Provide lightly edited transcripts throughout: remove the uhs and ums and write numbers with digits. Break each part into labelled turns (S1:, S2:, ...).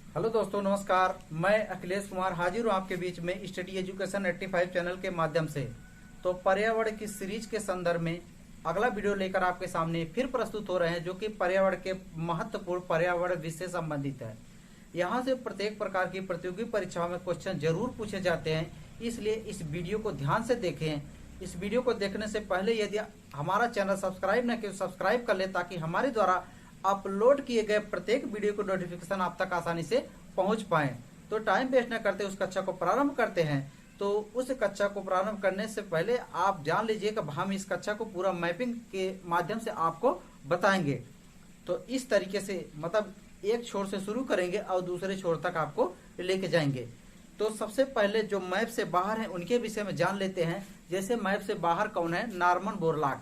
S1: Hello दोस्तों, नमस्कार। मैं अखिलेश कुमार हाजिर हूँ आपके बीच में स्टडी एजुकेशन 85 चैनल के माध्यम से। तो पर्यावरण की सीरीज के संदर्भ में अगला वीडियो लेकर आपके सामने फिर प्रस्तुत हो रहे हैं, जो कि पर्यावरण के महत्वपूर्ण पर्यावरण विषय से संबंधित है। यहाँ से प्रत्येक प्रकार की प्रतियोगी परीक्षाओं में क्वेश्चन जरूर पूछे जाते हैं, इसलिए इस वीडियो को ध्यान से देखें। इस वीडियो को देखने से पहले यदि हमारा चैनल सब्सक्राइब न किया, सब्सक्राइब कर ले ताकि हमारे द्वारा अपलोड किए गए प्रत्येक वीडियो को नोटिफिकेशन आप तक आसानी से पहुंच पाए। तो टाइम वेस्ट न करते उस कक्षा को प्रारंभ करते हैं। तो उस कक्षा को प्रारंभ करने से पहले आप जान लीजिए कि हम इस कक्षा को पूरा मैपिंग के माध्यम से आपको बताएंगे। तो इस तरीके से मतलब एक छोर से शुरू करेंगे और दूसरे छोर तक आपको लेके जाएंगे। तो सबसे पहले जो मैप से बाहर है उनके विषय में जान लेते हैं। जैसे मैप से बाहर कौन है? Norman Borlaug.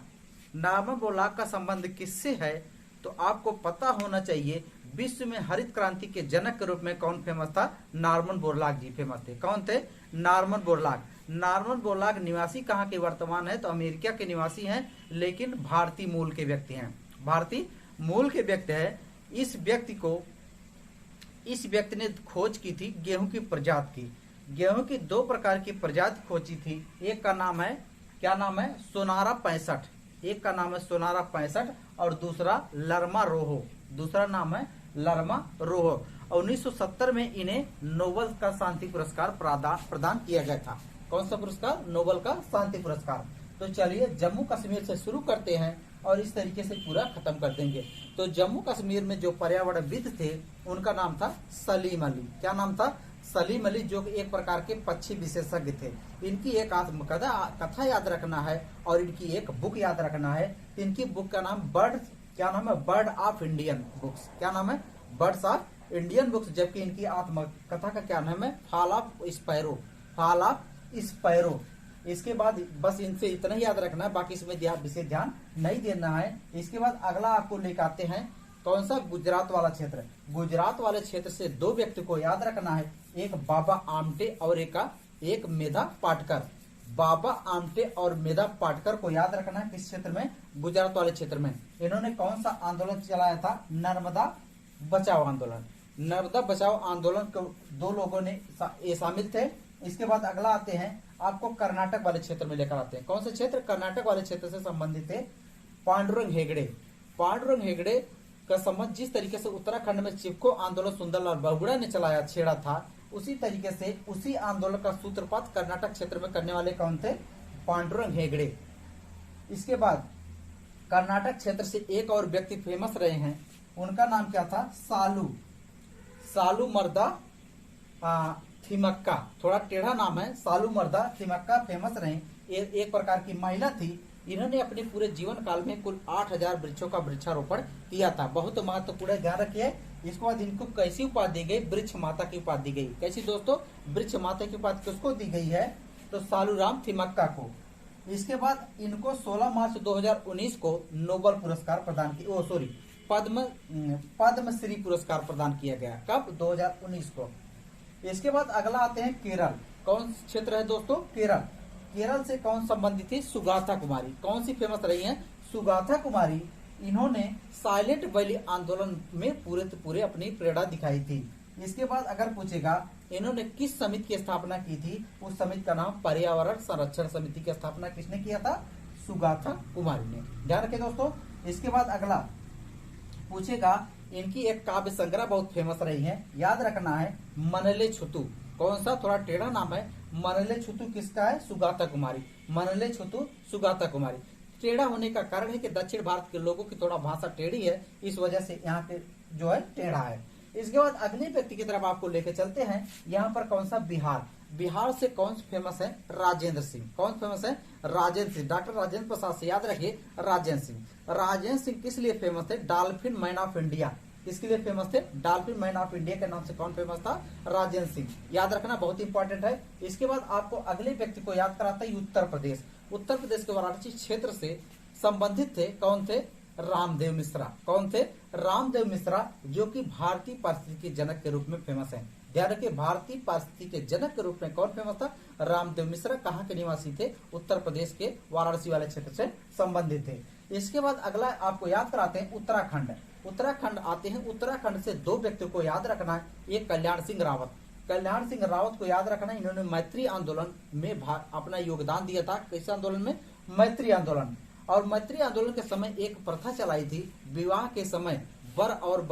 S1: नॉर्मन बोरलॉग का संबंध किससे है? तो आपको पता होना चाहिए विश्व में हरित क्रांति के जनक के रूप में कौन फेमस था? नॉर्मन बोरलॉग जी फेमस थे। कौन थे? Norman Borlaug. नॉर्मन बोरलॉग निवासी कहाँ के वर्तमान है? तो अमेरिका के निवासी हैं, लेकिन भारतीय मूल के व्यक्ति हैं। भारतीय मूल के व्यक्ति है। इस व्यक्ति ने खोज की थी गेहूं की प्रजाति की। गेहूं की दो प्रकार की प्रजाति खोजी थी। एक का नाम है, क्या नाम है? सोनारा 65। एक का नाम है सोनारा 65 और दूसरा लरमा रोहो। दूसरा नाम है लरमा रोहो। और 1970 में इन्हें नोबेल का शांति पुरस्कार प्रदान किया गया था। कौन सा पुरस्कार? नोबेल का शांति पुरस्कार। तो चलिए जम्मू कश्मीर से शुरू करते हैं और इस तरीके से पूरा खत्म कर देंगे। तो जम्मू कश्मीर में जो पर्यावरणविद थे उनका नाम था सलीम अली। क्या नाम था? सलीम अली, जो एक प्रकार के पक्षी विशेषज्ञ थे। इनकी एक कथा याद रखना है और इनकी एक बुक याद रखना है। इनकी बुक का नाम क्या नाम है? Bird of Indian books. क्या नाम है? Birds of Indian books. जबकि इनकी आत्मकथा का क्या नाम है? Fall of sparrow. Fall of sparrow. इसके बाद बस इनसे इतना ही याद रखना है, बाकी इसमें विशेष ध्यान नहीं देना है। इसके बाद अगला आपको लेकर आते हैं कौन सा? गुजरात वाला क्षेत्र। गुजरात वाले क्षेत्र से दो व्यक्ति को याद रखना है, एक बाबा आमटे और एक मेधा पाटकर। बाबा आमटे और मेधा पाटकर को याद रखना है। किस क्षेत्र में? गुजरात वाले क्षेत्र में। इन्होंने कौन सा आंदोलन चलाया था? नर्मदा बचाओ आंदोलन। नर्मदा बचाओ आंदोलन को दो लोगों ने शामिल थे। इसके बाद अगला आते हैं, आपको कर्नाटक वाले क्षेत्र में लेकर आते हैं। कौन से क्षेत्र? कर्नाटक वाले क्षेत्र से संबंधित है पांडुरंग हेगड़े। पांडुरंग हेगड़े का संबंध जिस तरीके से उत्तराखंड में चिपको आंदोलन सुंदरलाल बहुगुणा ने छेड़ा था, उसी तरीके से उसी आंदोलन का सूत्रपात कर्नाटक क्षेत्र में करने वाले कौन थे? पांडुरंग हेगड़े। इसके बाद कर्नाटक क्षेत्र से एक और व्यक्ति फेमस रहे हैं, उनका नाम क्या था? सालू मर्दा थिमक्का। थोड़ा टेढ़ा नाम है, सालू मर्दा थिमक्का फेमस रहे। एक प्रकार की महिला थी। इन्होंने अपने पूरे जीवन काल में कुल 8000 वृक्षों का वृक्षारोपण किया था। बहुत महत्वपूर्ण, ध्यान रखिए। इसके बाद इनको कैसी उपाधि दी गई? वृक्ष माता की उपाधि दी गई। कैसी दोस्तों? वृक्ष माता की उपाधि किसको दी गई है? तो सालूराम थिमक्का को। इसके बाद इनको 16 मार्च 2019 को नोबेल पुरस्कार प्रदान पद्मश्री पुरस्कार प्रदान किया गया। कब? 2019 को। इसके बाद अगला आते हैं केरल। कौन क्षेत्र है दोस्तों? केरल। केरल से कौन संबंधित थी? सुगाथा कुमारी। कौन सी फेमस रही है? सुगाथा कुमारी। इन्होंने साइलेंट वैली आंदोलन में पूरे अपनी प्रेरणा दिखाई थी। इसके बाद अगर पूछेगा इन्होंने किस समिति की स्थापना की थी, उस समिति का नाम पर्यावरण संरक्षण समिति की स्थापना किसने किया था? सुगाथा कुमारी ने। ध्यान रखें दोस्तों। इसके बाद अगला पूछेगा, इनकी एक काव्य संग्रह बहुत फेमस रही है, याद रखना है मनले छुतु। कौन सा? थोड़ा टेढ़ा नाम है। मनले छुतु किसका है? सुगाथा कुमारी। मनले छुतु सुगाथा कुमारी। टेढ़ा होने का कारण है कि दक्षिण भारत के लोगों की थोड़ा भाषा टेढ़ी है, इस वजह से यहाँ पे जो है टेढ़ा है। इसके बाद अगले व्यक्ति की तरफ आपको लेके चलते हैं। यहाँ पर कौन सा? बिहार। बिहार से कौन फेमस है? राजेंद्र सिंह। कौन फेमस है? राजेंद्र सिंह। डॉक्टर राजेंद्र प्रसाद से याद रखिए राजेंद्र सिंह। राजेंद्र सिंह किस लिए फेमस थे? Dolphin man of India. किसके लिए फेमस थे? डॉल्फिन मैन ऑफ इंडिया के नाम से कौन फेमस था? राजेंद्र सिंह। याद रखना, बहुत इंपॉर्टेंट है। इसके बाद आपको अगले व्यक्ति को याद कराता है उत्तर प्रदेश। उत्तर प्रदेश के वाराणसी क्षेत्र से संबंधित थे कौन थे? रामदेव मिश्रा। कौन थे? रामदेव मिश्रा, जो कि भारतीय पारिस्थितिकी के जनक के रूप में फेमस है। ध्यान रखिए, भारतीय पारिस्थितिकी के जनक के रूप में कौन फेमस था? रामदेव मिश्रा। कहाँ के निवासी थे? उत्तर प्रदेश के वाराणसी वाले क्षेत्र से संबंधित थे। इसके बाद अगला आपको याद कराते हैं उत्तराखंड। उत्तराखंड आते हैं। उत्तराखंड से दो व्यक्तियों को याद रखना है। एक कल्याण सिंह रावत, कल्याण सिंह रावत को याद रखना है। इन्होंने मैत्री आंदोलन में अपना योगदान दिया था। किस आंदोलन में? मैत्री आंदोलन। और मैत्री आंदोलन के समय एक प्रथा चलाई थी, विवाह के समय वर और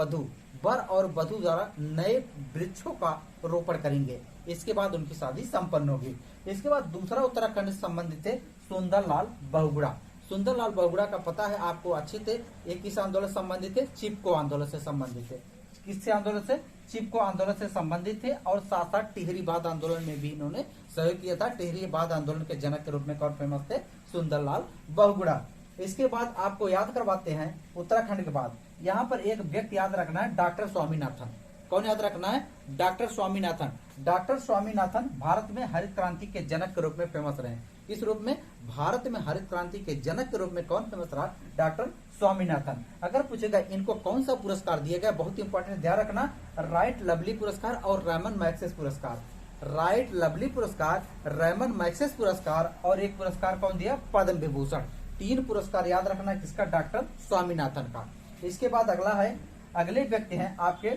S1: वधू द्वारा नए वृक्षों का रोपण करेंगे, इसके बाद उनकी शादी संपन्न होगी। इसके बाद दूसरा उत्तराखंड से संबंधित है सुंदरलाल बहुगुणा। सुंदरलाल बहुगुणा का पता है आपको अच्छे से। ये किस आंदोलन से संबंधित है? चिपको आंदोलन से संबंधित है। किससे आंदोलन से? चिपको आंदोलन से संबंधित थे। और साथ साथ टिहरी बाद आंदोलन में भी इन्होंने सहयोग किया था। टिहरी बाद आंदोलन के जनक के रूप में कौन फेमस थे? सुंदरलाल बहुगुणा। इसके बाद आपको याद करवाते हैं उत्तराखंड के बाद यहाँ पर एक व्यक्ति याद रखना है, डॉक्टर स्वामीनाथन। कौन याद रखना है? डॉक्टर स्वामीनाथन। डॉक्टर स्वामीनाथन भारत में हरित क्रांति के जनक के रूप में फेमस रहे। किस रूप में? भारत में हरित क्रांति के जनक के रूप में कौन फेमस रहा? डॉक्टर स्वामीनाथन। अगर पूछेगा इनको कौन सा पुरस्कार दिया गया, बहुत इंपॉर्टेंट ध्यान रखना, राइट लवली पुरस्कार और रैमन मैग्सेस पुरस्कार। राइट लवली पुरस्कार, रैमन मैग्सेस पुरस्कार और एक पुरस्कार कौन दिया? पद्म विभूषण। 3 पुरस्कार याद रखना है किसका? डॉक्टर स्वामीनाथन का। इसके बाद अगला है, अगले व्यक्ति हैं आपके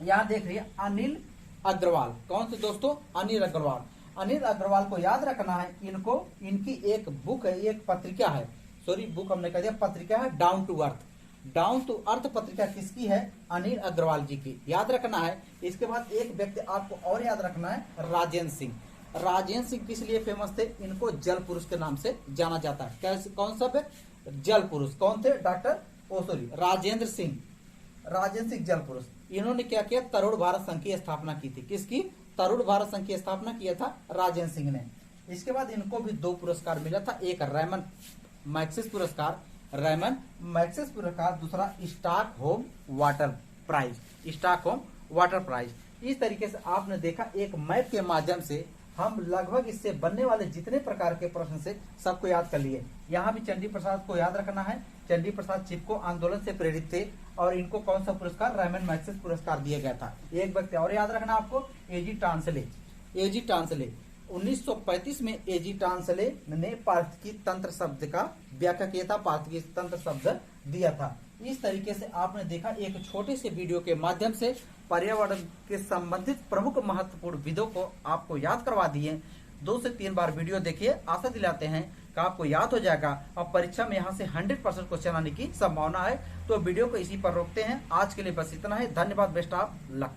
S1: यहाँ देख रही है अनिल अग्रवाल। कौन से दोस्तों? अनिल अग्रवाल। अनिल अग्रवाल को याद रखना है। इनको इनकी एक बुक है, एक पत्रिका है, सॉरी बुक हमने कह दिया, पत्रिका है down to earth. Down to earth पत्रिका किसकी है? अनिल अग्रवाल जी की, याद रखना है। इसके बाद एक व्यक्ति आपको और याद रखना है, राजेंद्र सिंह। राजेंद्र सिंह किस लिए फेमस थे? इनको जल पुरुष के नाम से जाना जाता है। कैसे? कौन सा व्यक्ति? जल पुरुष। कौन थे? डॉक्टर राजेंद्र सिंह। राजेंद्र सिंह जल पुरुष। इन्होंने क्या किया? तरुण भारत संघ की स्थापना की थी। किसकी? तरुण भारत संघ की स्थापना किया था राजेंद्र सिंह ने। इसके बाद इनको भी 2 पुरस्कार मिला था, एक रैमन मैग्सेस पुरस्कार, रैमन मैग्सेस पुरस्कार, दूसरा Stockholm water prize, Stockholm water prize. इस तरीके से आपने देखा एक मैप के माध्यम से हम लगभग इससे बनने वाले जितने प्रकार के प्रश्न से सबको याद कर लिए। यहाँ भी चंडी प्रसाद को याद रखना है। चंडी प्रसाद चिपको आंदोलन से प्रेरित थे और इनको कौन सा पुरस्कार? रैमन मैग्सेस पुरस्कार दिया गया था। एक व्यक्ति और याद रखना आपको, एजी टांसले। एजी टांसले 1935 में एजी टांसले ने पारिस्थितिकी तंत्र शब्द का व्याख्या किया था, पारिस्थितिकी तंत्र शब्द दिया था। इस तरीके से आपने देखा एक छोटे से वीडियो के माध्यम से पर्यावरण के संबंधित प्रमुख महत्वपूर्ण विदों को आपको याद करवा दिए। 2 से 3 बार वीडियो देखिए, आशा दिलाते हैं कि आपको याद हो जाएगा और परीक्षा में यहाँ से 100% क्वेश्चन आने की संभावना है। तो वीडियो को इसी पर रोकते हैं। आज के लिए बस इतना है। धन्यवाद। Best of luck.